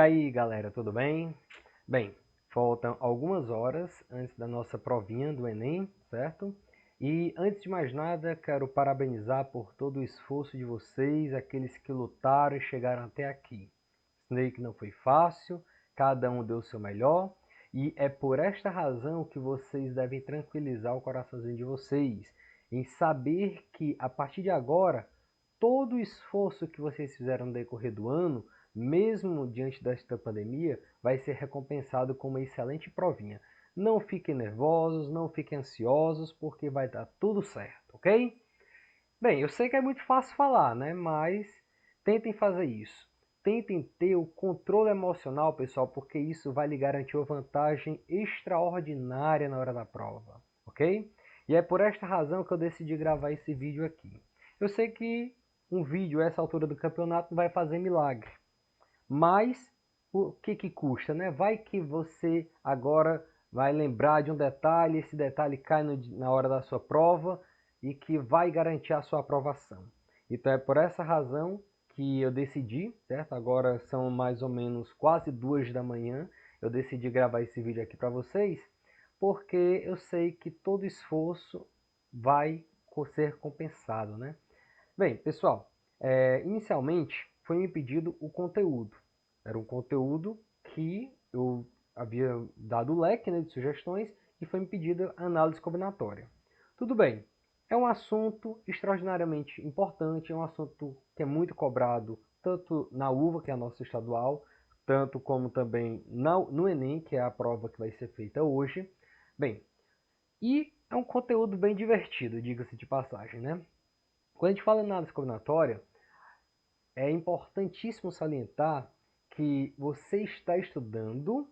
aí, galera, tudo bem? Bem, faltam algumas horas antes da nossa provinha do Enem, certo? E antes de mais nada, quero parabenizar por todo o esforço de vocês, aqueles que lutaram e chegaram até aqui. Sei que não foi fácil, cada um deu o seu melhor, e é por esta razão que vocês devem tranquilizar o coraçãozinho de vocês, em saber que a partir de agora, todo o esforço que vocês fizeram no decorrer do ano, mesmo diante desta pandemia, vai ser recompensado com uma excelente provinha. Não fiquem nervosos, não fiquem ansiosos, porque vai dar tudo certo, ok? Bem, eu sei que é muito fácil falar, né? Mas tentem fazer isso. Tentem ter o controle emocional, pessoal, porque isso vai lhe garantir uma vantagem extraordinária na hora da prova, ok? E é por esta razão que eu decidi gravar esse vídeo aqui. Eu sei que um vídeo a essa altura do campeonato não vai fazer milagre, mas o que custa, né? Vai que você agora vai lembrar de um detalhe, esse detalhe cai na hora da sua prova e que vai garantir a sua aprovação. Então é por essa razão que eu decidi, certo? Agora são mais ou menos quase 2 da manhã, eu decidi gravar esse vídeo aqui para vocês, porque eu sei que todo esforço vai ser compensado, né? Bem, pessoal, inicialmente foi me pedido o conteúdo. Era um conteúdo que eu havia dado o leque, né, de sugestões e foi me pedido a análise combinatória. Tudo bem, é um assunto extraordinariamente importante, é um assunto que é muito cobrado tanto na UVA, que é a nossa estadual, tanto como também no Enem, que é a prova que vai ser feita hoje. Bem, e é um conteúdo bem divertido, diga-se de passagem, né? Quando a gente fala em análise combinatória, é importantíssimo salientar que você está estudando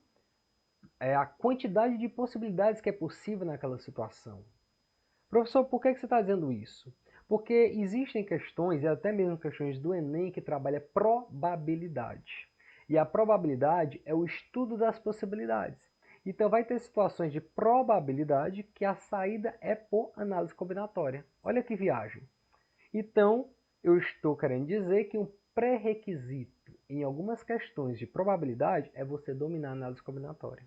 a quantidade de possibilidades que é possível naquela situação. Professor, por que você está dizendo isso? Porque existem questões, e até mesmo questões do Enem, que trabalham probabilidade. E a probabilidade é o estudo das possibilidades. Então vai ter situações de probabilidade que a saída é por análise combinatória. Olha que viagem. Então, eu estou querendo dizer que um pré-requisito em algumas questões de probabilidade é você dominar a análise combinatória.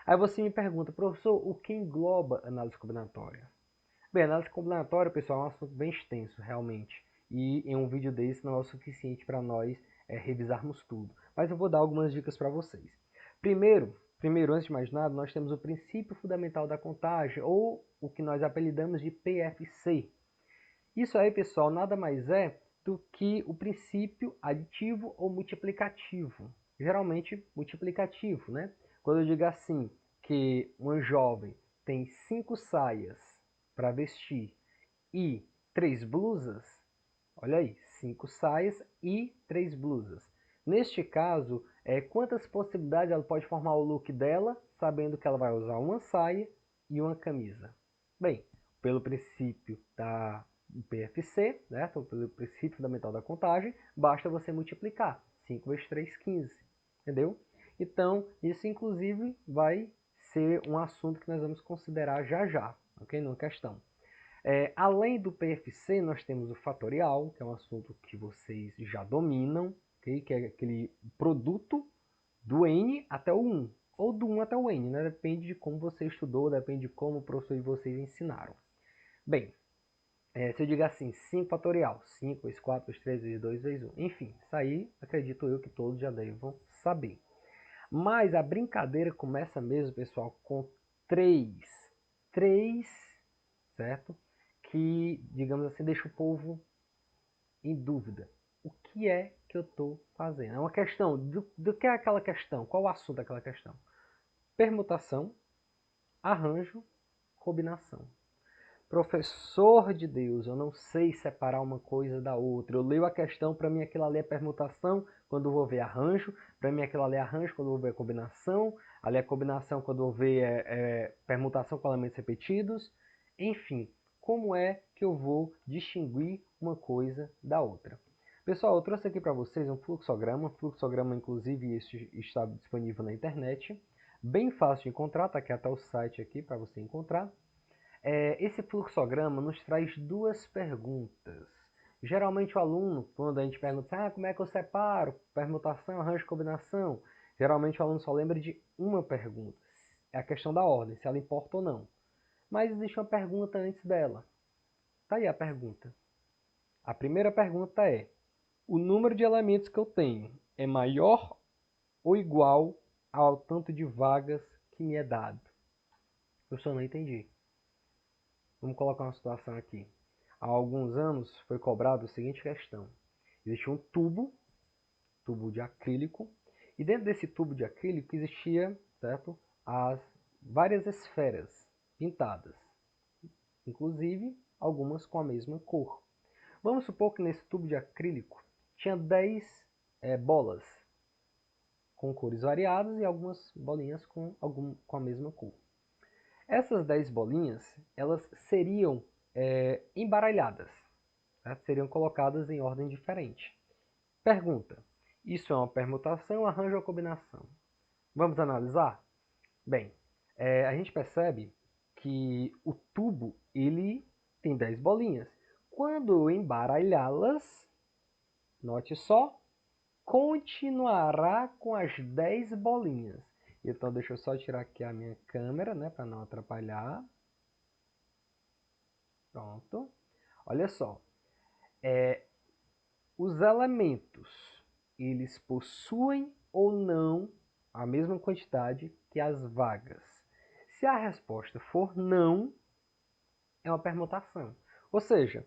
Aí você me pergunta, professor, o que engloba análise combinatória? Bem, análise combinatória, pessoal, é um assunto bem extenso, realmente. E em um vídeo desse não é o suficiente para nós revisarmos tudo. Mas eu vou dar algumas dicas para vocês. Primeiro, antes de mais nada, nós temos o princípio fundamental da contagem, ou o que nós apelidamos de PFC. Isso aí, pessoal, nada mais é do que o princípio aditivo ou multiplicativo. Geralmente multiplicativo, né? Quando eu digo assim, que uma jovem tem 5 saias para vestir e 3 blusas, olha aí, 5 saias e 3 blusas. Neste caso, quantas possibilidades ela pode formar o look dela, sabendo que ela vai usar uma saia e uma camisa? Bem, pelo princípio do PFC, né, então, pelo princípio fundamental da contagem, basta você multiplicar. 5 vezes 3, 15. Entendeu? Então, isso inclusive vai ser um assunto que nós vamos considerar já já, ok? Numa questão. Além do PFC, nós temos o fatorial, que é um assunto que vocês já dominam, okay? Que é aquele produto do N até o 1, ou do 1 até o N, né? Depende de como você estudou, depende de como o professor e vocês ensinaram. Bem, se eu digo assim, 5 fatorial, 5 vezes 4 vezes 3 vezes 2 vezes 1, enfim, isso aí acredito eu que todos já devam saber. Mas a brincadeira começa mesmo, pessoal, com 3. 3, certo? Que, digamos assim, deixa o povo em dúvida. O que é que eu estou fazendo? É uma questão, do que é aquela questão? Qual o assunto daquela questão? Permutação, arranjo, combinação. Professor de Deus, eu não sei separar uma coisa da outra. Eu leio a questão, para mim aquilo ali é permutação, quando eu vou ver arranjo. Para mim aquilo ali é arranjo, quando eu vou ver combinação. Ali é combinação, quando eu vou ver permutação com elementos repetidos. Enfim, como é que eu vou distinguir uma coisa da outra? Pessoal, eu trouxe aqui para vocês um fluxograma inclusive este está disponível na internet. Bem fácil de encontrar, está aqui até o site aqui para você encontrar. Esse fluxograma nos traz duas perguntas. Geralmente o aluno, quando a gente pergunta, como é que eu separo permutação, arranjo, combinação, geralmente o aluno só lembra de uma pergunta. É a questão da ordem, se ela importa ou não. Mas existe uma pergunta antes dela. Tá aí a pergunta. A primeira pergunta é: o número de elementos que eu tenho é maior ou igual ao tanto de vagas que me é dado? Eu só não entendi. Vamos colocar uma situação aqui. Há alguns anos foi cobrado a seguinte questão. Existia um tubo de acrílico, e dentro desse tubo de acrílico existia, certo, as várias esferas pintadas, inclusive algumas com a mesma cor. Vamos supor que nesse tubo de acrílico tinha 10 bolas com cores variadas e algumas bolinhas com a mesma cor. Essas 10 bolinhas, elas seriam embaralhadas, certo? Seriam colocadas em ordem diferente. Pergunta: isso é uma permutação, arranjo ou combinação? Vamos analisar? Bem, a gente percebe que o tubo ele tem 10 bolinhas. Quando eu embaralhá-las, note só, continuará com as 10 bolinhas. Então, deixa eu só tirar aqui a minha câmera, né, para não atrapalhar. Pronto. Olha só. Os elementos, eles possuem ou não a mesma quantidade que as vagas? Se a resposta for não, é uma permutação. Ou seja,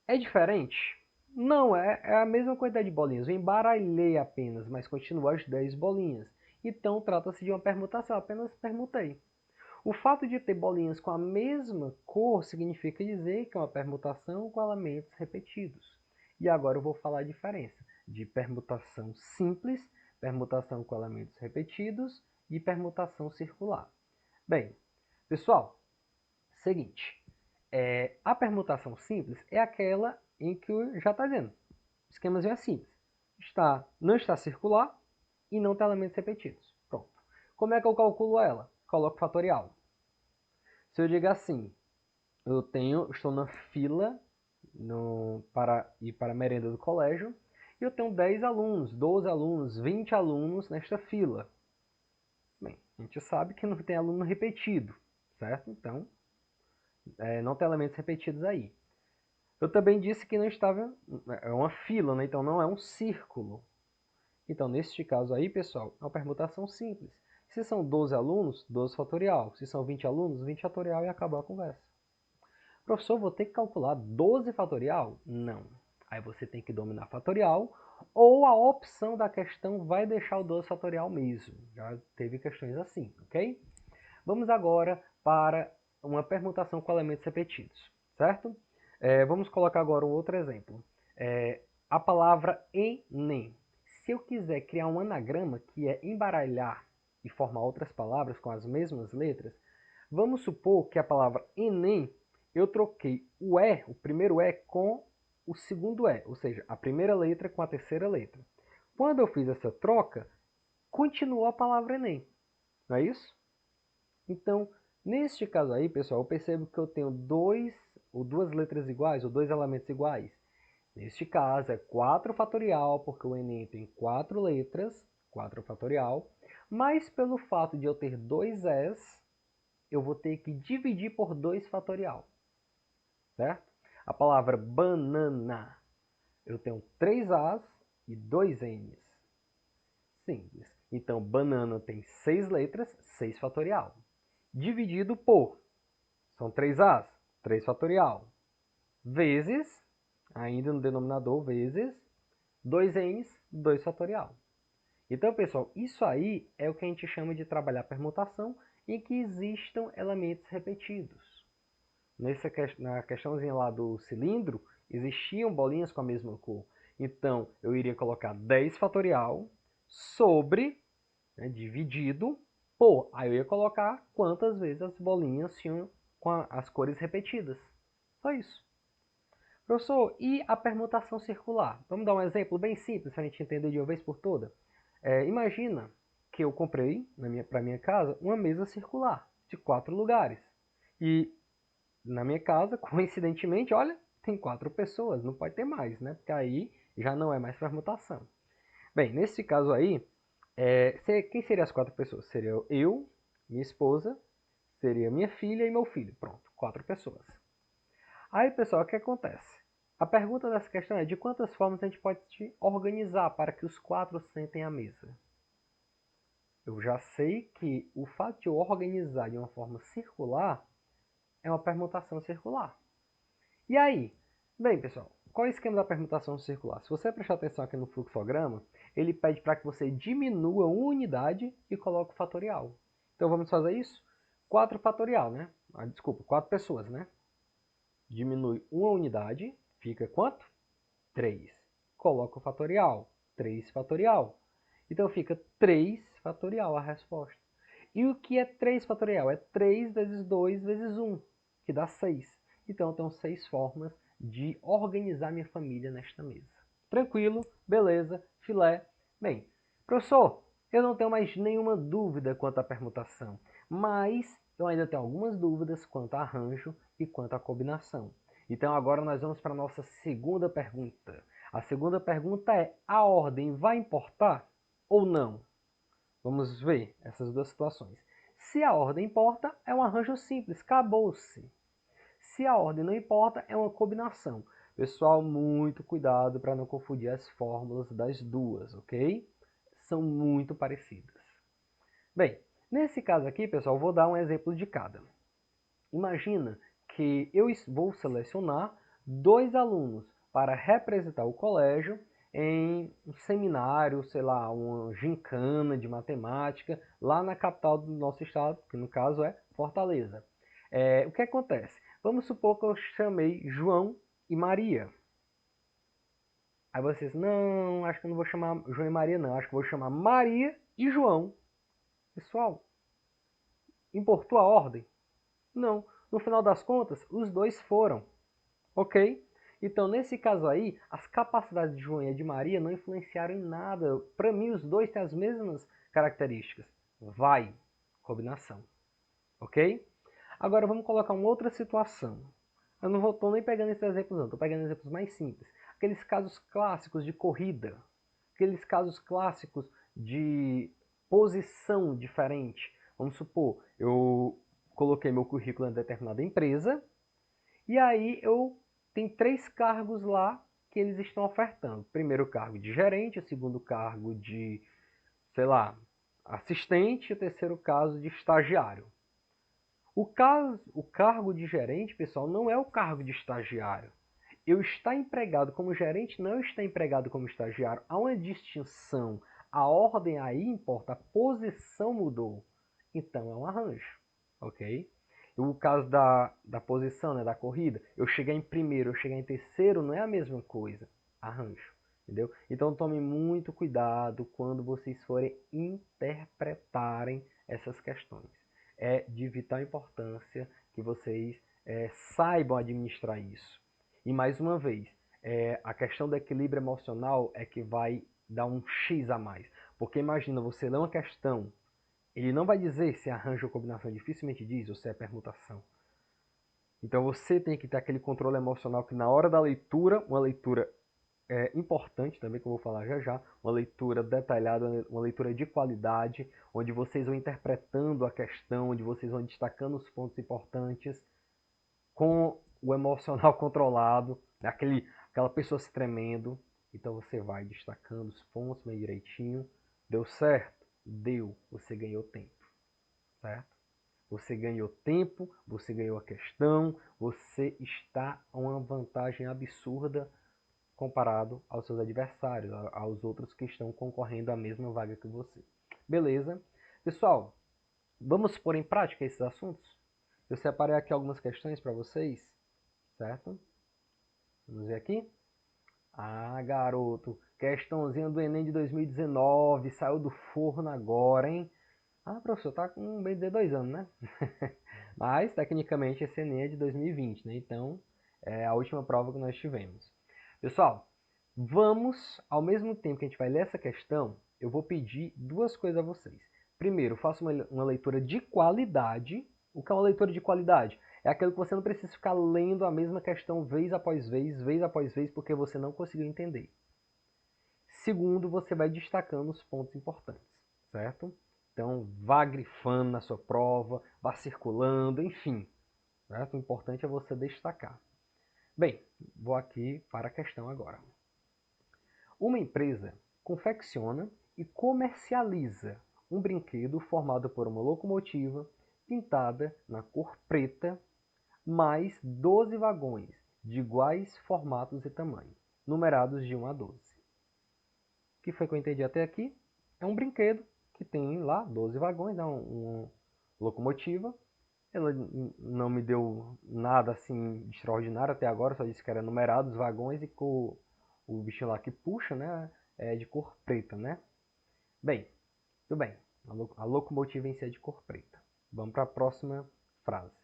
é diferente? Não, é a mesma quantidade de bolinhas. Eu embaralhei apenas, mas continua as 10 bolinhas. Então, trata-se de uma permutação, apenas permutei. O fato de ter bolinhas com a mesma cor significa dizer que é uma permutação com elementos repetidos. E agora eu vou falar a diferença de permutação simples, permutação com elementos repetidos e permutação circular. Bem, pessoal, seguinte, a permutação simples é aquela em que já está dizendo, o esquemazinho é simples, não está circular e não tem elementos repetidos. Pronto. Como é que eu calculo ela? Coloco fatorial. Se eu digo assim, estou na fila para ir para a merenda do colégio e eu tenho 10 alunos, 12 alunos, 20 alunos nesta fila. Bem, a gente sabe que não tem aluno repetido, certo? Então, não tem elementos repetidos aí. Eu também disse que não estava, é uma fila, né? Então não é um círculo. Então, neste caso aí, pessoal, é uma permutação simples. Se são 12 alunos, 12 fatorial. Se são 20 alunos, 20 fatorial e acabou a conversa. Professor, vou ter que calcular 12 fatorial? Não. Aí você tem que dominar fatorial ou a opção da questão vai deixar o 12 fatorial mesmo. Já teve questões assim, ok? Vamos agora para uma permutação com elementos repetidos, certo? Vamos colocar agora um outro exemplo. A palavra Enem. Se eu quiser criar um anagrama, que é embaralhar e formar outras palavras com as mesmas letras, vamos supor que a palavra Enem, eu troquei o E, o primeiro E, com o segundo E, ou seja, a primeira letra com a terceira letra. Quando eu fiz essa troca, continuou a palavra Enem, não é isso? Então, neste caso aí, pessoal, eu percebo que eu tenho duas letras iguais, ou dois elementos iguais. Neste caso é 4 fatorial, porque o Enem tem 4 letras, 4 fatorial. Mas pelo fato de eu ter dois Es, eu vou ter que dividir por 2 fatorial. Certo? A palavra banana, eu tenho 3 As e 2 Ns. Simples. Então, banana tem 6 letras, 6 fatorial. Dividido por, são 3 As, 3 fatorial, vezes, ainda no denominador, vezes, 2 N's, 2 fatorial. Então, pessoal, isso aí é o que a gente chama de trabalhar permutação em que existam elementos repetidos. Na questãozinha lá do cilindro, existiam bolinhas com a mesma cor. Então, eu iria colocar 10 fatorial sobre, dividido por. Aí eu ia colocar quantas vezes as bolinhas tinham com as cores repetidas. Só isso. Professor, e a permutação circular? Vamos dar um exemplo bem simples para a gente entender de uma vez por toda. Imagina que eu comprei para minha casa uma mesa circular de 4 lugares. E na minha casa, coincidentemente, olha, tem 4 pessoas, não pode ter mais, né? Porque aí já não é mais permutação. Bem, nesse caso aí, quem seriam as 4 pessoas? Seria eu, minha esposa, seria minha filha e meu filho. Pronto, 4 pessoas. Aí, pessoal, o que acontece? A pergunta dessa questão é de quantas formas a gente pode se organizar para que os 4 sentem à mesa? Eu já sei que o fato de eu organizar de uma forma circular é uma permutação circular. E aí? Bem, pessoal, qual é o esquema da permutação circular? Se você prestar atenção aqui no fluxograma, ele pede para que você diminua uma unidade e coloque o fatorial. Então vamos fazer isso? 4 fatorial, né? Desculpa, 4 pessoas, né? Diminui uma unidade, fica quanto? 3. Coloca o fatorial, 3 fatorial. Então fica 3 fatorial a resposta. E o que é 3 fatorial? É 3 vezes 2 vezes 1, que dá 6. Então eu tenho 6 formas de organizar minha família nesta mesa. Tranquilo, beleza, filé. Bem, professor, eu não tenho mais nenhuma dúvida quanto à permutação, mas eu ainda tenho algumas dúvidas quanto a arranjo e quanto à combinação. Então agora nós vamos para a nossa segunda pergunta. A segunda pergunta é: a ordem vai importar ou não? Vamos ver essas duas situações. Se a ordem importa, é um arranjo simples, acabou-se. Se a ordem não importa, é uma combinação. Pessoal, muito cuidado para não confundir as fórmulas das duas, ok? São muito parecidas. Bem, nesse caso aqui, pessoal, vou dar um exemplo de cada. Imagina que eu vou selecionar 2 alunos para representar o colégio em um seminário, sei lá, uma gincana de matemática, lá na capital do nosso estado, que no caso é Fortaleza. O que acontece? Vamos supor que eu chamei João e Maria. Aí vocês, não, acho que eu não vou chamar João e Maria não, acho que eu vou chamar Maria e João. Pessoal, importou a ordem? Não. No final das contas, os dois foram. Ok? Então, nesse caso aí, as capacidades de João e de Maria não influenciaram em nada. Para mim, os dois têm as mesmas características. Vai. Combinação. Ok? Agora, vamos colocar uma outra situação. Eu não estou nem pegando esses exemplos, não. Estou pegando exemplos mais simples. Aqueles casos clássicos de corrida. Aqueles casos clássicos de posição diferente. Vamos supor, eu coloquei meu currículo em determinada empresa e aí eu tenho 3 cargos lá que eles estão ofertando. Primeiro cargo de gerente, o segundo cargo de, sei lá, assistente e o terceiro caso de estagiário. O cargo de gerente, pessoal, não é o cargo de estagiário. Eu estar empregado como gerente não está empregado como estagiário. Há uma distinção. A ordem aí importa, a posição mudou. Então é um arranjo, ok? O caso da posição, né, da corrida, eu chegar em primeiro, eu chegar em terceiro, não é a mesma coisa. Arranjo, entendeu? Então tome muito cuidado quando vocês forem interpretarem essas questões. É de vital importância que vocês saibam administrar isso. E mais uma vez, a questão do equilíbrio emocional é que vai dar um X a mais. Porque imagina, você lê uma questão, ele não vai dizer se é arranjo ou combinação, dificilmente diz, ou se é permutação. Então você tem que ter aquele controle emocional que na hora da leitura, uma leitura importante também, que eu vou falar já já, uma leitura detalhada, uma leitura de qualidade, onde vocês vão interpretando a questão, onde vocês vão destacando os pontos importantes, com o emocional controlado, aquela pessoa se tremendo. Então você vai destacando os pontos meio direitinho. Deu certo? Deu. Você ganhou tempo, certo? Você ganhou tempo, você ganhou a questão, você está a uma vantagem absurda comparado aos seus adversários, aos outros que estão concorrendo à mesma vaga que você. Beleza? Pessoal, vamos pôr em prática esses assuntos? Eu separei aqui algumas questões para vocês, certo? Vamos ver aqui. Ah, garoto, questãozinha do Enem de 2019, saiu do forno agora, hein? Ah, professor, tá com bem dizer 2 anos, né? Mas, tecnicamente, esse Enem é de 2020, né? Então, é a última prova que nós tivemos. Pessoal, vamos, ao mesmo tempo que a gente vai ler essa questão, eu vou pedir 2 coisas a vocês. Primeiro, faça uma leitura de qualidade, O que é uma leitura de qualidade? É aquilo que você não precisa ficar lendo a mesma questão vez após vez, porque você não conseguiu entender. Segundo, você vai destacando os pontos importantes, certo? Então, vá grifando na sua prova, vá circulando, enfim. Certo? O importante é você destacar. Bem, vou aqui para a questão agora. Uma empresa confecciona e comercializa um brinquedo formado por uma locomotiva pintada na cor preta, mais 12 vagões de iguais formatos e tamanho, numerados de 1 a 12. O que foi que eu entendi até aqui? É um brinquedo que tem lá 12 vagões, né? Uma locomotiva. Ela não me deu nada assim extraordinário até agora, só disse que era numerado os vagões e com o bichinho lá que puxa, né? É de cor preta, né? Bem, tudo bem. A locomotiva em si é de cor preta. Vamos para a próxima frase.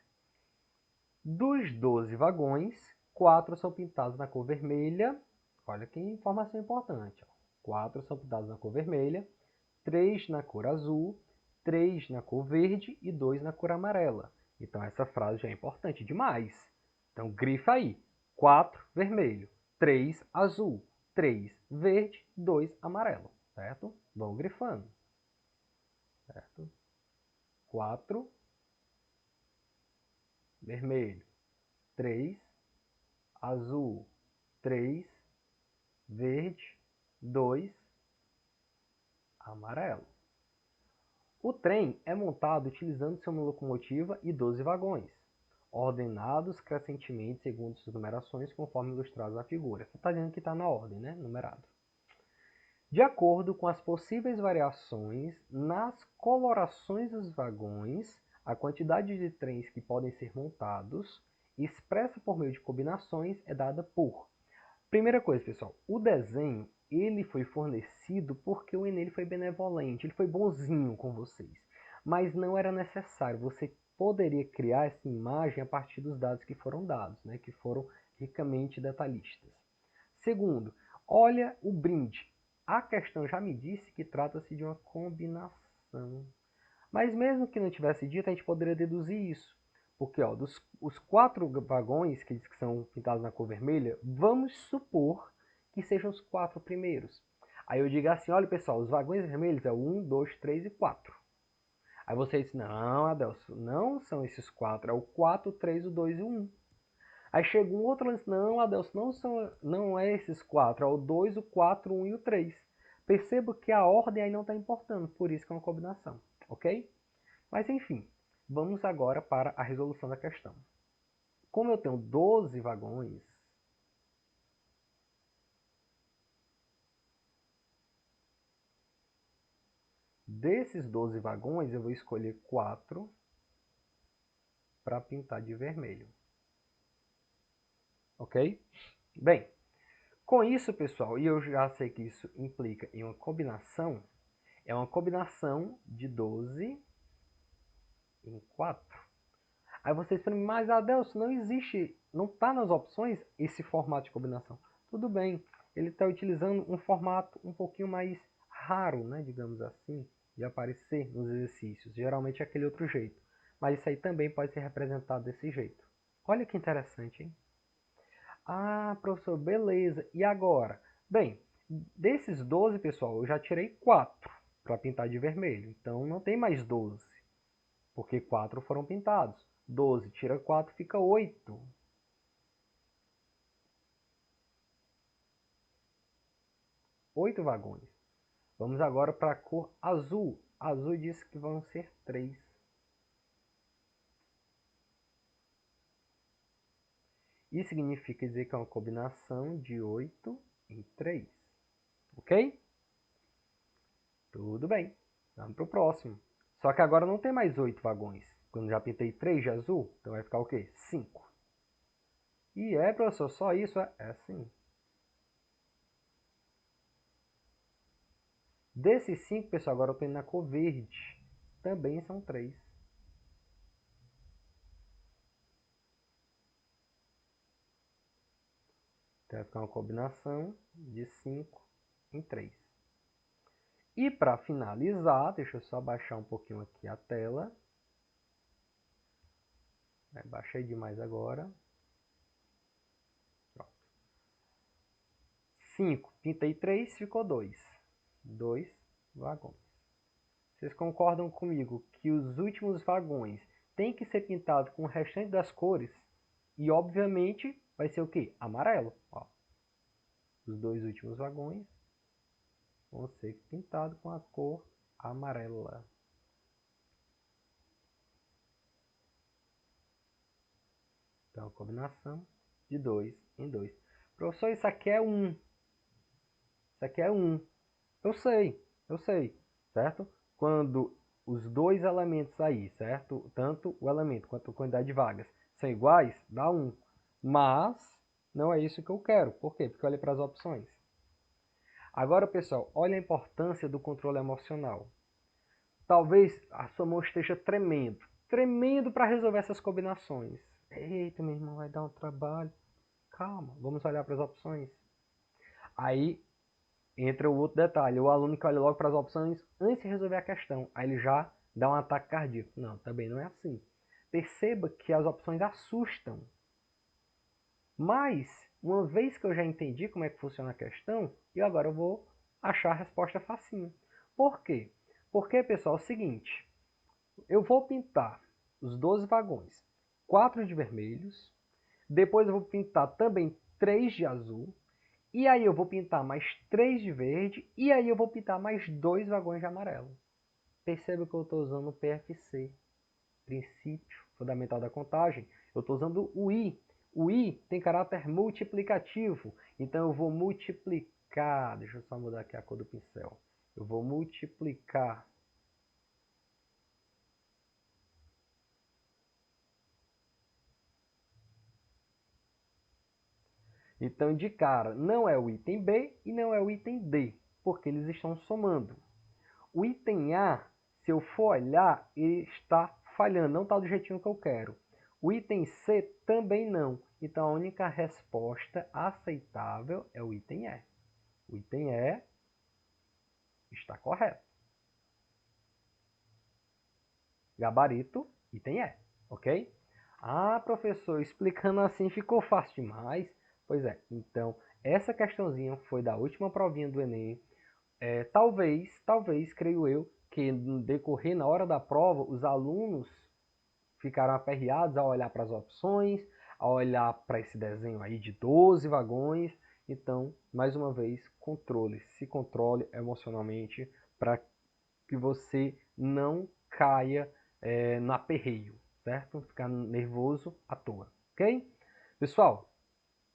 Dos 12 vagões, 4 são pintados na cor vermelha. Olha que informação importante. 4 são pintados na cor vermelha, 3 na cor azul, 3 na cor verde e 2 na cor amarela. Então essa frase já é importante demais. Então grifa aí. 4 vermelho, 3 azul, 3 verde, 2 amarelo. Certo? Vão grifando. Certo? 4 vermelho, 3 azul, 3 verde, 2 amarelo. O trem é montado utilizando-se uma locomotiva e 12 vagões, ordenados crescentemente segundo suas numerações, conforme ilustrados na figura. Está dizendo que está na ordem, né? Numerado. De acordo com as possíveis variações nas colorações dos vagões, a quantidade de trens que podem ser montados, expressa por meio de combinações, é dada por... Primeira coisa, pessoal, o desenho ele foi fornecido porque o Enem foi benevolente, ele foi bonzinho com vocês. Mas não era necessário, você poderia criar essa imagem a partir dos dados que foram dados, né, que foram ricamente detalhistas. Segundo, olha o brinde. A questão já me disse que trata-se de uma combinação. Mas mesmo que não tivesse dito, a gente poderia deduzir isso. Porque ó, os 4 vagões que diz que são pintados na cor vermelha, vamos supor que sejam os 4 primeiros. Aí eu digo assim, olha pessoal, os vagões vermelhos é o 1, 2, 3 e 4. Aí você diz, não, Adelson, não são esses 4, é o 4, 3, o 2 e o 1. Aí chega um outro e diz, não, Adelson, não é esses 4, é o 2, o 4, o 1 e o 3. Perceba que a ordem aí não está importando, por isso que é uma combinação, ok? Mas enfim, vamos agora para a resolução da questão. Como eu tenho 12 vagões, desses 12 vagões eu vou escolher 4 para pintar de vermelho. Ok? Bem, com isso, pessoal, e eu já sei que isso implica em uma combinação, é uma combinação de 12 em 4. Aí vocês falam, mas Adelson, não existe, não está nas opções esse formato de combinação. Tudo bem, ele está utilizando um formato um pouquinho mais raro, né, digamos assim, de aparecer nos exercícios. Geralmente é aquele outro jeito. Mas isso aí também pode ser representado desse jeito. Olha que interessante, hein? Ah, professor, beleza. E agora? Bem, desses 12, pessoal, eu já tirei 4 para pintar de vermelho. Então não tem mais 12, porque 4 foram pintados. 12 tira 4, fica 8. 8 vagões. Vamos agora para a cor azul. Azul diz que vão ser 3. Isso significa dizer que é uma combinação de 8 em 3. Ok? Tudo bem. Vamos para o próximo. Só que agora não tem mais 8 vagões. Quando já pintei 3 de azul, então vai ficar o quê? 5. E é, professor, só isso? É sim. Desses 5, pessoal, agora eu estou indo na cor verde. Também são 3. Então vai ficar uma combinação de 5 em 3. E para finalizar, deixa eu só baixar um pouquinho aqui a tela. Baixei demais agora. 5, pintei 3, ficou 2. 2 vagões. Vocês concordam comigo que os últimos vagões têm que ser pintados com o restante das cores? E, obviamente, vai ser o quê? Amarelo. Ó. Os dois últimos vagões vão ser pintados com a cor amarela. Então, combinação de 2 em 2. Professor, isso aqui é 1. Isso aqui é 1. Eu sei, certo? Quando os dois elementos aí, certo? Tanto o elemento quanto a quantidade de vagas são iguais, dá 1. Mas não é isso que eu quero. Por quê? Porque eu olhei para as opções. Agora, pessoal, olha a importância do controle emocional. Talvez a sua mão esteja tremendo. Tremendo para resolver essas combinações. Eita, meu irmão, vai dar um trabalho. Calma, vamos olhar para as opções. Aí entra o outro detalhe. O aluno que olha logo para as opções antes de resolver a questão. Aí ele já dá um ataque cardíaco. Não, também não é assim. Perceba que as opções assustam. Mas, uma vez que eu já entendi como é que funciona a questão, eu agora vou achar a resposta facinho. Por quê? Porque, pessoal, é o seguinte. Eu vou pintar os 12 vagões. 4 de vermelhos. Depois eu vou pintar também 3 de azul. E aí eu vou pintar mais 3 de verde. E aí eu vou pintar mais 2 vagões de amarelo. Perceba que eu estou usando o PFC. Princípio Fundamental da Contagem. Eu estou usando o I. O I tem caráter multiplicativo. Então eu vou multiplicar. Deixa eu só mudar aqui a cor do pincel. Eu vou multiplicar. Então, de cara, não é o item B e não é o item D, porque eles estão somando. O item A, se eu for olhar, ele está falhando, não está do jeitinho que eu quero. O item C também não. Então, a única resposta aceitável é o item E. O item E está correto. Gabarito, item E, ok? Ah, professor, explicando assim ficou fácil demais. Pois é, então, essa questãozinha foi da última provinha do Enem. Talvez, creio eu, que no decorrer, na hora da prova, os alunos ficaram aperreados a olhar para as opções, a olhar para esse desenho aí de 12 vagões. Então, mais uma vez, controle. Se controle emocionalmente para que você não caia no aperreio, certo? Ficar nervoso à toa, ok? Pessoal,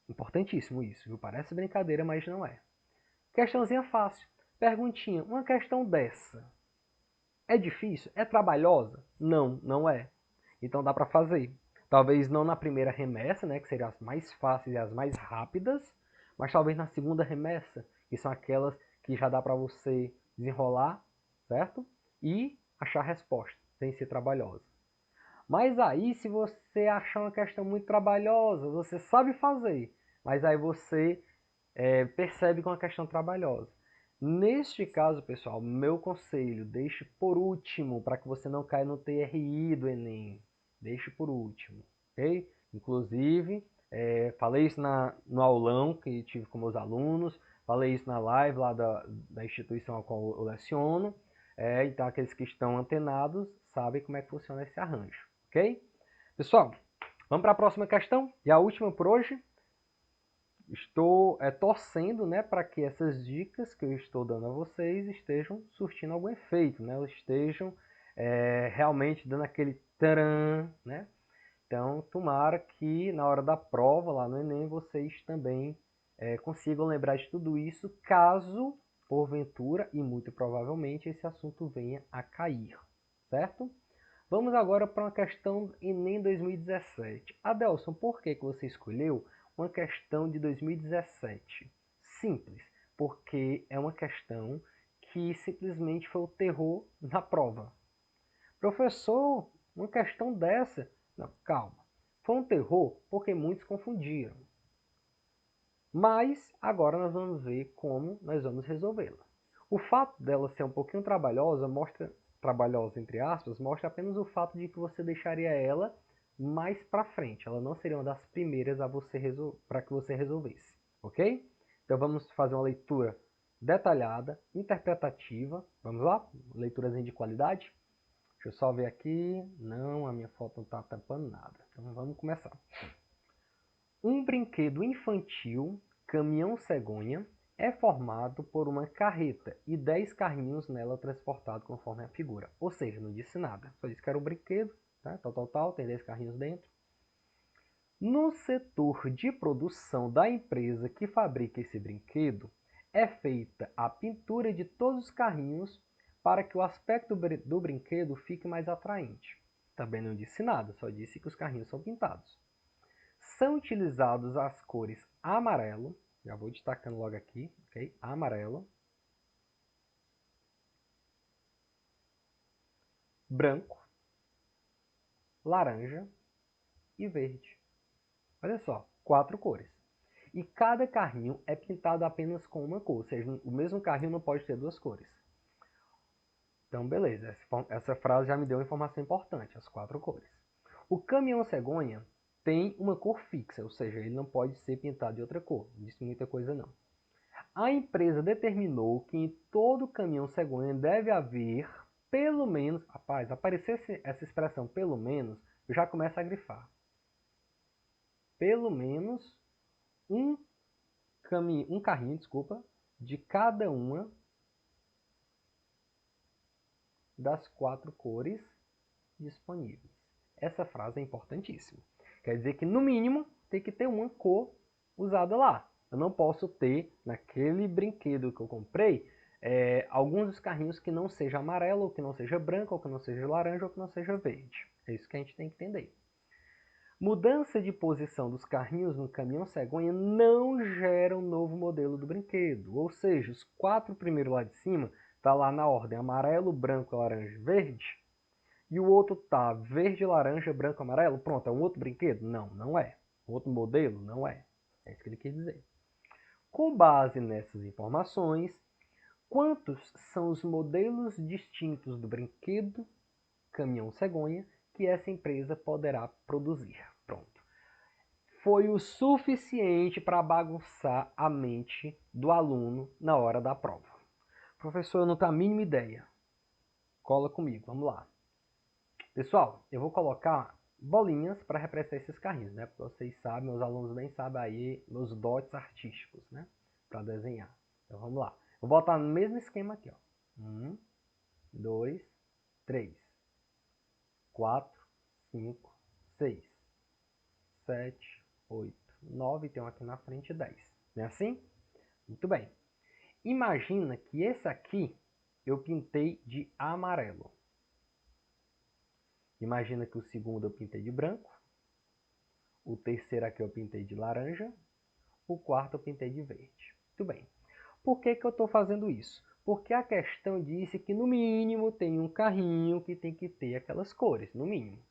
importantíssimo isso, viu? Parece brincadeira, mas não é. Questãozinha fácil. Perguntinha, uma questão dessa é difícil? É trabalhosa? Não, não é. Então dá para fazer. Talvez não na primeira remessa, né, que seriam as mais fáceis e as mais rápidas, mas talvez na segunda remessa, que são aquelas que já dá para você desenrolar, certo? E achar a resposta, sem ser trabalhosa. Mas aí, se você achar uma questão muito trabalhosa, você sabe fazer, mas aí você percebe que é uma questão trabalhosa. Neste caso, pessoal, meu conselho, deixe por último, para que você não caia no TRI do Enem. Deixe por último, ok? Inclusive, falei isso no aulão que tive com meus alunos, falei isso na live lá da instituição a qual eu leciono. Então, aqueles que estão antenados sabem como é que funciona esse arranjo, ok? Pessoal, vamos para a próxima questão e a última por hoje. Estou torcendo, né, para que essas dicas que eu estou dando a vocês estejam surtindo algum efeito, né, estejam realmente dando aquele taran, né? Então, tomara que na hora da prova lá no Enem vocês também consigam lembrar de tudo isso, caso, porventura, e muito provavelmente, esse assunto venha a cair, certo? Vamos agora para uma questão do Enem 2017. Adelson, por que você escolheu uma questão de 2017? Simples, porque é uma questão que simplesmente foi o terror na prova. Professor, uma questão dessa? Não, calma. Foi um terror porque muitos confundiram. Mas agora nós vamos ver como nós vamos resolvê-la. O fato dela ser um pouquinho trabalhosa, trabalhosa entre aspas, mostra apenas o fato de que você deixaria ela mais para frente. Ela não seria uma das primeiras a você para que você resolvesse, ok? Então vamos fazer uma leitura detalhada, interpretativa. Vamos lá? Leiturazinha de qualidade. Deixa eu só ver aqui. Não, a minha foto não está tampando nada. Então vamos começar. Um brinquedo infantil, caminhão cegonha, é formado por uma carreta e 10 carrinhos nela transportados conforme a figura. Ou seja, não disse nada. Só disse que era um brinquedo, tá? Tal, tem 10 carrinhos dentro. No setor de produção da empresa que fabrica esse brinquedo, é feita a pintura de todos os carrinhos para que o aspecto do brinquedo fique mais atraente. Também não disse nada, só disse que os carrinhos são pintados. São utilizados as cores amarelo, já vou destacando logo aqui, ok? Amarelo, branco, laranja e verde. Olha só, 4 cores. E cada carrinho é pintado apenas com uma cor, ou seja, o mesmo carrinho não pode ter 2 cores. Então, beleza, essa frase já me deu uma informação importante, as 4 cores. O caminhão cegonha tem uma cor fixa, ou seja, ele não pode ser pintado de outra cor, não disse muita coisa não. A empresa determinou que em todo caminhão cegonha deve haver, pelo menos, rapaz, aparecer essa expressão pelo menos, eu já começo a grifar. Pelo menos um carrinho, de cada uma das 4 cores disponíveis. Essa frase é importantíssima. Quer dizer que, no mínimo, tem que ter uma cor usada lá. Eu não posso ter, naquele brinquedo que eu comprei, alguns dos carrinhos que não seja amarelo, ou que não seja branco, ou que não seja laranja, ou que não seja verde. É isso que a gente tem que entender. Mudança de posição dos carrinhos no caminhão cegonha não gera um novo modelo do brinquedo. Ou seja, os 4 primeiros lá de cima tá lá na ordem amarelo, branco, laranja e verde. E o outro tá verde, laranja, branco, amarelo. Pronto, é um outro brinquedo? Não, não é. Outro modelo? Não é. É isso que ele quis dizer. Com base nessas informações, quantos são os modelos distintos do brinquedo caminhão cegonha que essa empresa poderá produzir? Pronto. Foi o suficiente para bagunçar a mente do aluno na hora da prova. Professor, eu não tenho a mínima ideia. Cola comigo, vamos lá. Pessoal, eu vou colocar bolinhas para representar esses carrinhos, né? Porque vocês sabem, meus alunos bem sabem aí, meus dotes artísticos, né? Para desenhar. Então vamos lá. Vou botar no mesmo esquema aqui, ó. 1, 2, 3, 4, 5, 6, 7, 8, 9, tem um aqui na frente 10. Não é assim? Muito bem. Imagina que esse aqui eu pintei de amarelo. Imagina que o segundo eu pintei de branco. O terceiro aqui eu pintei de laranja. O quarto eu pintei de verde. Muito bem. Por que eu estou fazendo isso? Porque a questão disse que no mínimo tem um carrinho que tem que ter aquelas cores, no mínimo.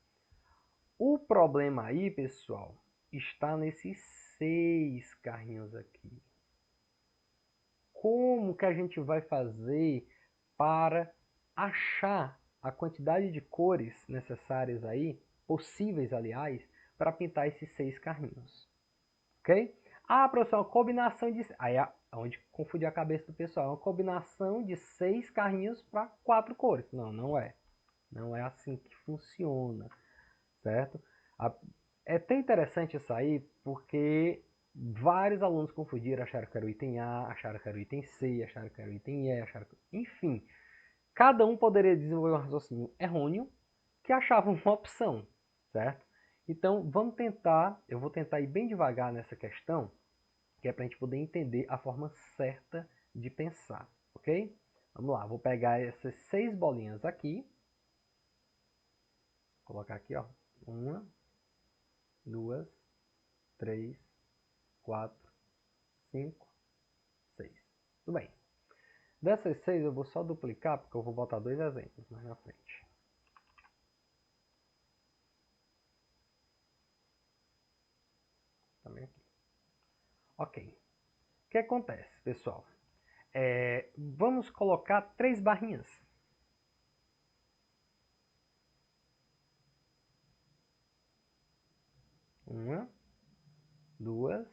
O problema aí, pessoal, está nesses 6 carrinhos aqui. Como que a gente vai fazer para achar a quantidade de cores necessárias aí, possíveis aliás, para pintar esses 6 carrinhos? Ok? Ah, professor, uma combinação de... Aí é onde confundir a cabeça do pessoal. É uma combinação de 6 carrinhos para 4 cores. Não, não é. Não é assim que funciona, certo? É até interessante isso aí, porque vários alunos confundiram, acharam que era o item A, acharam que era o item C, acharam que era o item E, acharam que... Enfim, cada um poderia desenvolver um raciocínio errôneo que achava uma opção, certo? Então, vamos tentar, eu vou tentar ir bem devagar nessa questão, que é para a gente poder entender a forma certa de pensar, ok? Vamos lá, vou pegar essas 6 bolinhas aqui, vou colocar aqui, ó, 1, 2, 3, 4, 5, 6. Tudo bem. Dessas 6 eu vou só duplicar, porque eu vou botar 2 exemplos mais na frente. Também aqui. Ok. O que acontece, pessoal? Vamos colocar 3 barrinhas. Uma, duas,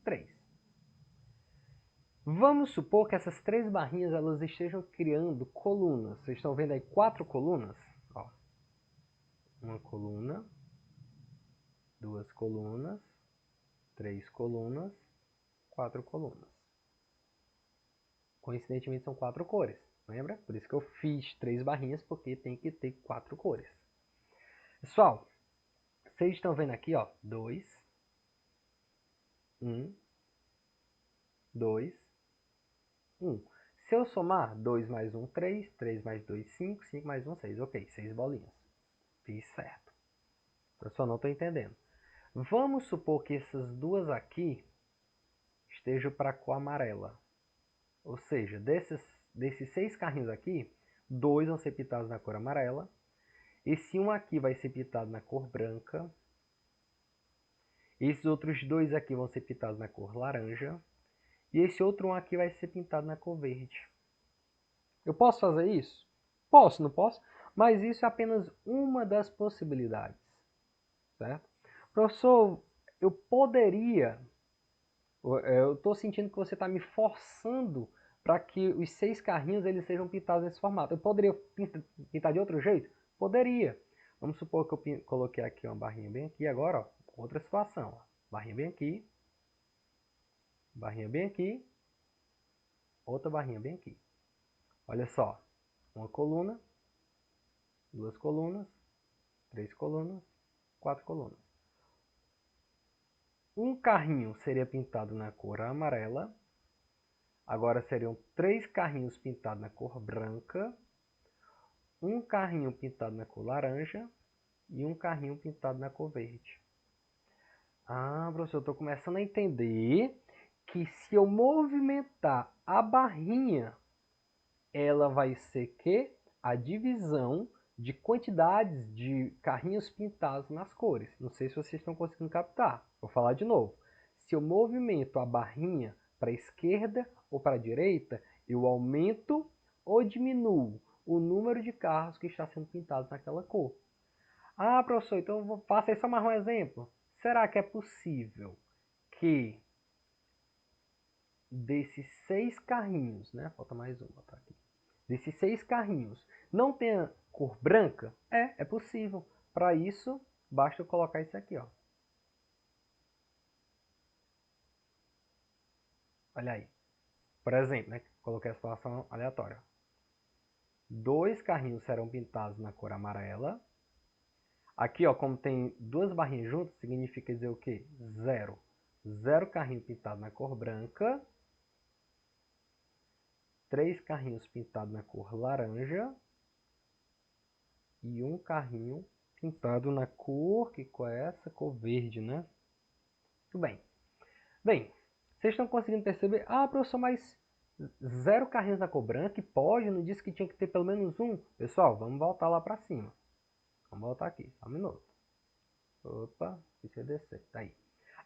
três. Vamos supor que essas 3 barrinhas elas estejam criando colunas. Vocês estão vendo aí 4 colunas? Ó. Uma coluna, 2 colunas, 3 colunas, 4 colunas. Coincidentemente são 4 cores, lembra? Por isso que eu fiz 3 barrinhas, porque tem que ter 4 cores. Pessoal, vocês estão vendo aqui, ó, 2, 1, 2, 1. Se eu somar 2 mais 1, 3, 3 mais 2, 5, 5 mais 1, 6. Ok, 6 bolinhas. Fiz certo. Eu só não estou entendendo. Vamos supor que essas duas aqui estejam para a cor amarela. Ou seja, desses 6 carrinhos aqui, 2 vão ser pintados na cor amarela. Esse um aqui vai ser pintado na cor branca. Esses outros 2 aqui vão ser pintados na cor laranja. E esse outro um aqui vai ser pintado na cor verde. Eu posso fazer isso? Posso, não posso? Mas isso é apenas uma das possibilidades. Certo? Professor, eu poderia... Eu estou sentindo que você está me forçando para que os 6 carrinhos eles sejam pintados nesse formato. Eu poderia pintar de outro jeito? Poderia. Vamos supor que eu coloquei aqui uma barrinha bem aqui. Agora, ó, outra situação. Ó. Barrinha bem aqui. Barrinha bem aqui. Outra barrinha bem aqui. Olha só. Uma coluna. 2 colunas. 3 colunas. 4 colunas. Um carrinho seria pintado na cor amarela. Agora seriam 3 carrinhos pintados na cor branca. Um carrinho pintado na cor laranja e um carrinho pintado na cor verde. Ah, professor, eu estou começando a entender que se eu movimentar a barrinha, ela vai ser que a divisão de quantidades de carrinhos pintados nas cores. Não sei se vocês estão conseguindo captar. Vou falar de novo. Se eu movimento a barrinha para a esquerda ou para a direita, eu aumento ou diminuo o número de carros que está sendo pintados naquela cor. Ah, professor, então faça aí só mais um exemplo. Será que é possível que desses 6 carrinhos, né? Falta mais um, botar aqui. Desses 6 carrinhos, não tenha cor branca? É possível. Para isso, basta eu colocar isso aqui, ó. Olha aí. Por exemplo, né? Coloquei a situação aleatória. 2 carrinhos serão pintados na cor amarela. Aqui, ó, como tem 2 barrinhas juntas, significa dizer o quê? 0. 0 carrinho pintado na cor branca. 3 carrinhos pintados na cor laranja. E um carrinho pintado na cor, que cor é essa? Cor verde, né? Tudo bem. Bem, vocês estão conseguindo perceber? Ah, professor, mas 0 carrinhos na cor branca e pode, não disse que tinha que ter pelo menos um? Pessoal, vamos voltar lá para cima. Vamos voltar aqui, só um minuto. Opa, deixa eu descer, tá aí.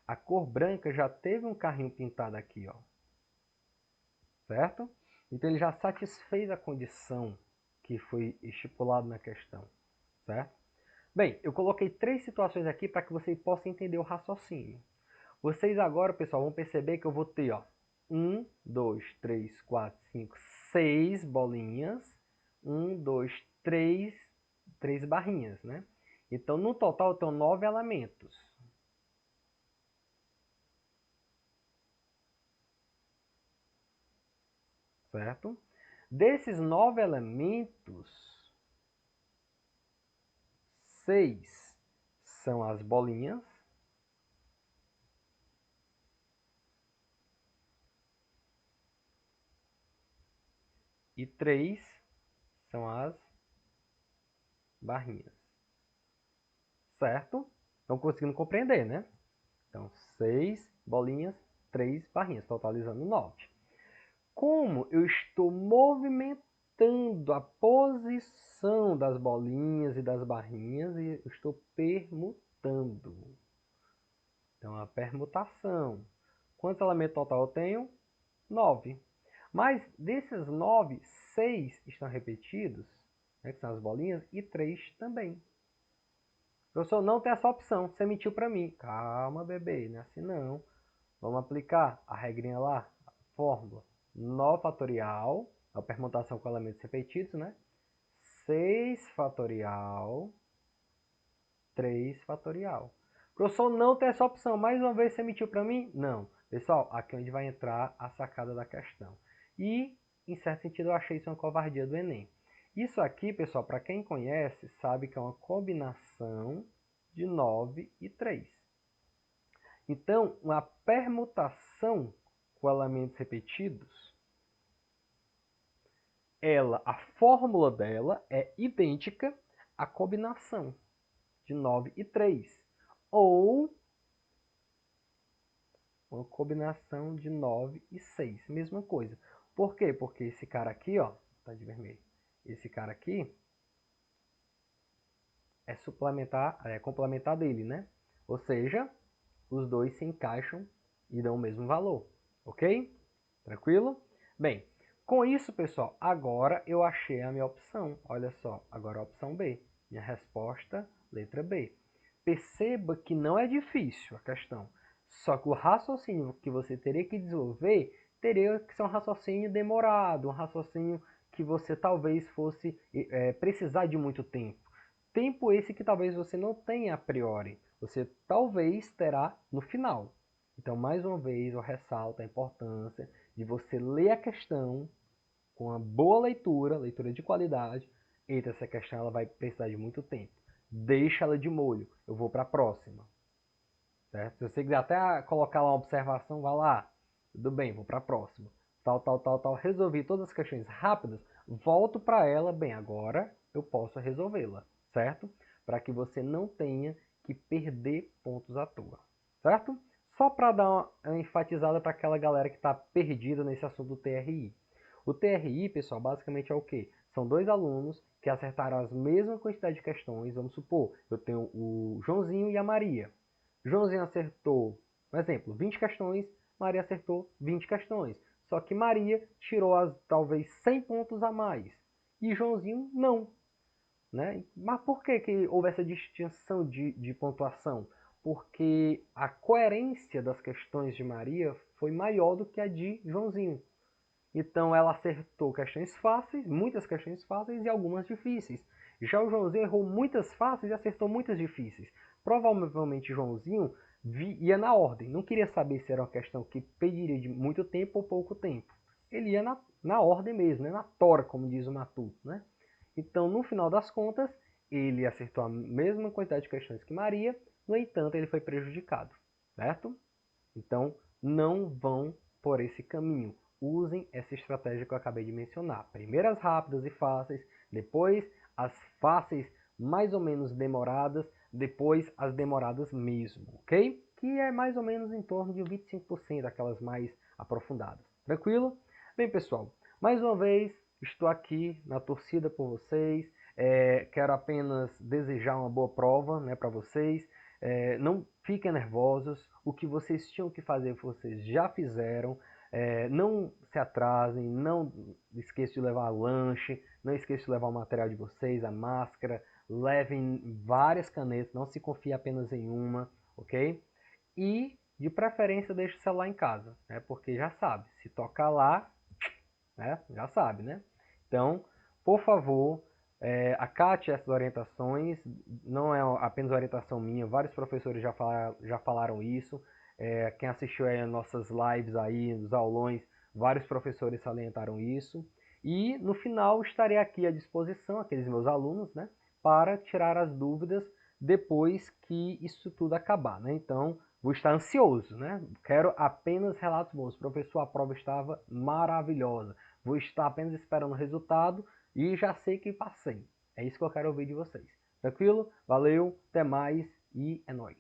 A cor branca já teve um carrinho pintado aqui, ó. Certo? Então ele já satisfez a condição que foi estipulado na questão. Certo? Bem, eu coloquei 3 situações aqui para que vocês possam entender o raciocínio. Vocês agora, pessoal, vão perceber que eu vou ter, ó, 1, 2, 3, 4, 5, 6 bolinhas. 1, 2, 3 barrinhas, né? Então, no total, eu tenho 9 elementos. Certo? Desses 9 elementos, 6 são as bolinhas. E 3 são as barrinhas. Certo? Estão conseguindo compreender, né? Então, 6 bolinhas, 3 barrinhas, totalizando 9. Como eu estou movimentando a posição das bolinhas e das barrinhas, e eu estou permutando. Então, a permutação. Quantos elementos total eu tenho? 9. Mas desses 9, 6 estão repetidos, né, que são as bolinhas, e 3 também. Professor, não tem essa opção, você mentiu para mim. Calma, bebê, não é assim não. Vamos aplicar a regrinha lá, a fórmula 9 fatorial, a permutação com elementos repetidos, né? 6 fatorial, 3 fatorial. Professor, não tem essa opção. Mais uma vez você mentiu para mim? Não. Pessoal, aqui é onde vai entrar a sacada da questão. E, em certo sentido, eu achei isso uma covardia do Enem. Isso aqui, pessoal, para quem conhece, sabe que é uma combinação de 9 e 3. Então, uma permutação com elementos repetidos, a fórmula dela é idêntica à combinação de 9 e 3. Ou uma combinação de 9 e 6. Mesma coisa. Por quê? Porque esse cara aqui, ó, tá de vermelho. Esse cara aqui é complementar dele, né? Ou seja, os dois se encaixam e dão o mesmo valor. Ok? Tranquilo? Bem, com isso, pessoal, agora eu achei a minha opção. Olha só, agora a opção B. Minha resposta, letra B. Perceba que não é difícil a questão. Só que o raciocínio que você teria que desenvolver teria que ser um raciocínio demorado, um raciocínio que você talvez fosse precisar de muito tempo. Tempo esse que talvez você não tenha a priori. Você talvez terá no final. Então, mais uma vez, eu ressalto a importância de você ler a questão com uma boa leitura, leitura de qualidade. Eita, essa questão ela vai precisar de muito tempo. Deixa ela de molho. Eu vou para a próxima. Certo? Se você quiser até colocar lá uma observação, vá lá. Tudo bem, vou para a próxima. Tal, tal, tal, tal. Resolvi todas as questões rápidas. Volto para ela. Bem, agora eu posso resolvê-la. Certo? Para que você não tenha que perder pontos à toa. Certo? Só para dar uma enfatizada para aquela galera que está perdida nesse assunto do TRI. O TRI, pessoal, basicamente é o quê? São dois alunos que acertaram as mesmas quantidades de questões. Vamos supor, eu tenho o Joãozinho e a Maria. Joãozinho acertou, por exemplo, 20 questões, Maria acertou 20 questões. Só que Maria tirou talvez 100 pontos a mais. E Joãozinho não. Né? Mas por que houve essa distinção de pontuação? Porque a coerência das questões de Maria foi maior do que a de Joãozinho. Então ela acertou questões fáceis, muitas questões fáceis e algumas difíceis. Já o Joãozinho errou muitas fáceis e acertou muitas difíceis. Provavelmente Joãozinho ia na ordem, não queria saber se era uma questão que pediria de muito tempo ou pouco tempo. Ele ia na ordem mesmo, né? Na tora, como diz o Matuto. Né? Então, no final das contas, ele acertou a mesma quantidade de questões que Maria, no entanto, ele foi prejudicado. Certo? Então, não vão por esse caminho. Usem essa estratégia que eu acabei de mencionar. Primeiro as rápidas e fáceis, depois as fáceis mais ou menos demoradas, depois as demoradas mesmo, ok? Que é mais ou menos em torno de 25% daquelas mais aprofundadas. Tranquilo? Bem, pessoal, mais uma vez estou aqui na torcida por vocês. Quero apenas desejar uma boa prova, né, para vocês. Não fiquem nervosos. O que vocês tinham que fazer, vocês já fizeram. Não se atrasem, não esqueçam de levar lanche, não esqueçam de levar o material de vocês, a máscara, levem várias canetas, não se confie apenas em uma, ok? E, de preferência, deixe o celular em casa, né? Porque já sabe, se tocar lá, né? Já sabe, né? Então, por favor, acate essas orientações, não é apenas orientação minha, vários professores já falaram isso. Quem assistiu aí as nossas lives aí, nos aulões, vários professores salientaram isso. E no final estarei aqui à disposição, aqueles meus alunos, né, para tirar as dúvidas depois que isso tudo acabar, né? Então, vou estar ansioso, né? Quero apenas relatos bons. Professor, a prova estava maravilhosa. Vou estar apenas esperando o resultado e já sei que passei. É isso que eu quero ouvir de vocês. Tranquilo? Valeu, até mais e é nóis.